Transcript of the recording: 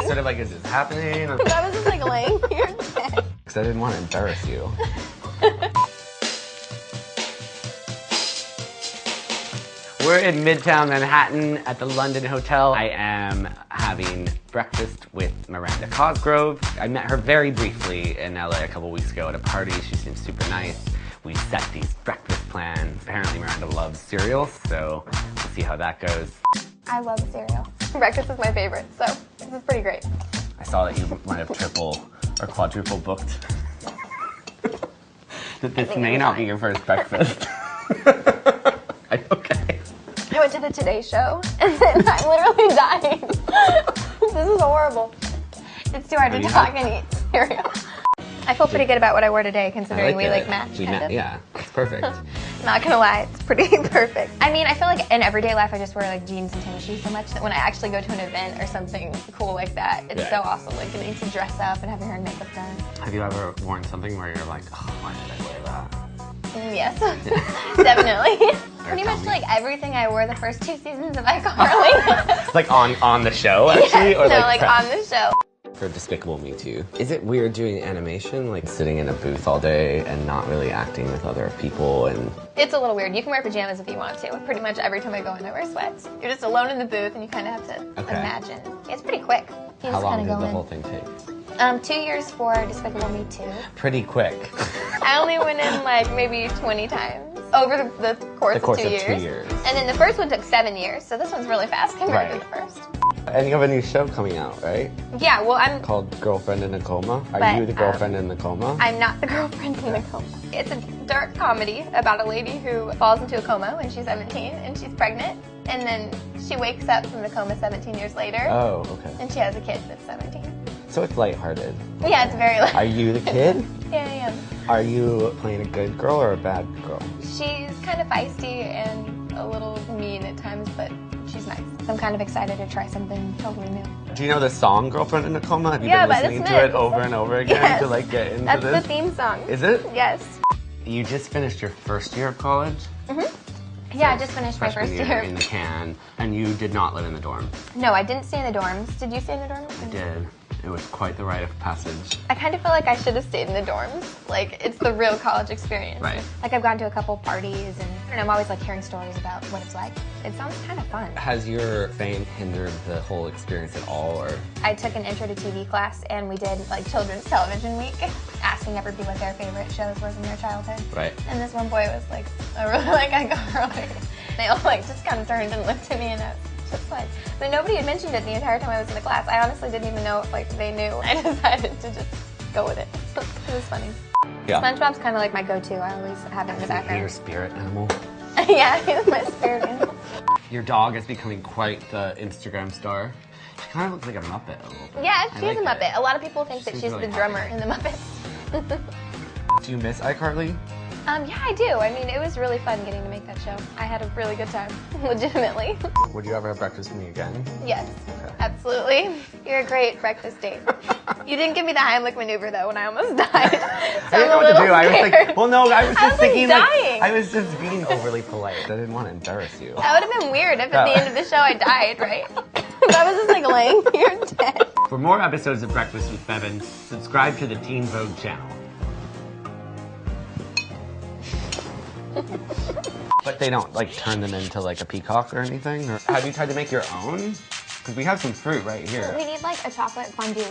sort of like, is this happening? I was just like laying here dead. Because I didn't want to embarrass you. We're in Midtown Manhattan at the London Hotel. I am having breakfast with Miranda Cosgrove. I met her very briefly in LA a couple weeks ago at a party. She seems super nice. We set these breakfast plans. Apparently Miranda loves cereal, so we'll see how that goes. I love cereal. Breakfast is my favorite, so this is pretty great. I saw that you might have triple or quadruple booked. That this may not be your first breakfast. Okay. I went to the Today Show, and then I'm literally dying. This is horrible. It's too hard to talk and eat cereal. I feel pretty good about what I wore today, considering we matched. Yeah, it's perfect. Not gonna lie, it's pretty perfect. I mean, I feel like in everyday life I just wear like jeans and tennis shoes so much that when I actually go to an event or something cool like that, it's so awesome. Like getting to dress up and have your hair and makeup done. Have you ever worn something where you're like, oh, why did I wear that? Yes, definitely. Pretty much like everything I wore the first 2 seasons of iCarly. Like on the show, actually? Or no, like on the show. For Despicable Me Too. Is it weird doing animation, like sitting in a booth all day and not really acting with other people? And it's a little weird. You can wear pajamas if you want to. Pretty much every time I go in, I wear sweats. You're just alone in the booth and you kind of have to imagine. It's pretty quick. How long did the whole thing take? 2 years for Despicable Me 2. Pretty quick. I only went in like maybe 20 times over the course of 2 years. And then the first one took 7 years, so this one's really fast compared to the first. And you have a new show coming out, right? Yeah, well, I'm called Girlfriend in a Coma. Are you the girlfriend in the coma? I'm not the girlfriend in the coma. It's a dark comedy about a lady who falls into a coma when she's 17 and she's pregnant, and then she wakes up from the coma 17 years later. Oh, okay. And she has a kid that's 17. So it's lighthearted. Yeah, it's very light. Are you the kid? Yeah, I am. Are you playing a good girl or a bad girl? She's kind of feisty and a little mean at times, but she's nice. I'm kind of excited to try something totally new. Do you know the song Girlfriend in a Coma? Have you been listening to it over and over again to like get into this? That's the theme song. Is it? Yes. You just finished your first year of college? Mm-hmm. Yeah, I just finished my first year. In the can, and you did not live in the dorm? No, I didn't stay in the dorms. Did you stay in the dorms? I did. It was quite the rite of passage. I kind of feel like I should have stayed in the dorms. Like, it's the real college experience. Right. Like, I've gone to a couple parties, and I'm always like hearing stories about what it's like. It sounds kind of fun. Has your fame hindered the whole experience at all, or? I took an intro to TV class, and we did like Children's Television Week, asking everybody what their favorite shows was in their childhood. Right. And this one boy was like, I really like iCarly. They all like just kind of turned and looked at me, and I was just like, but nobody had mentioned it the entire time I was in the class. I honestly didn't even know if like they knew. I decided to just go with it. It was funny. Yeah. SpongeBob's kind of like my go-to. I always have it in the background. Your spirit animal? Yeah, he's my spirit animal. Your dog is becoming quite the Instagram star. She kind of looks like a Muppet a little bit. Yeah, she's a Muppet. A lot of people think that she's really the drummer in the Muppets. Do you miss iCarly? Yeah, I do. I mean, it was really fun getting to make that show. I had a really good time, legitimately. Would you ever have breakfast with me again? Yes, absolutely. You're a great breakfast date. You didn't give me the Heimlich maneuver, though, when I almost died. So I didn't know what to do. Scared. I was like, well, no, I was just thinking, dying. I was just being overly polite. I didn't want to embarrass you. That would have been weird if at the end of the show I died, right? If I was just like laying here dead. For more episodes of Breakfast with Bevan, subscribe to the Teen Vogue channel. But they don't like turn them into like a peacock or anything? Or have you tried to make your own? Because we have some fruit right here. We need like a chocolate fondue.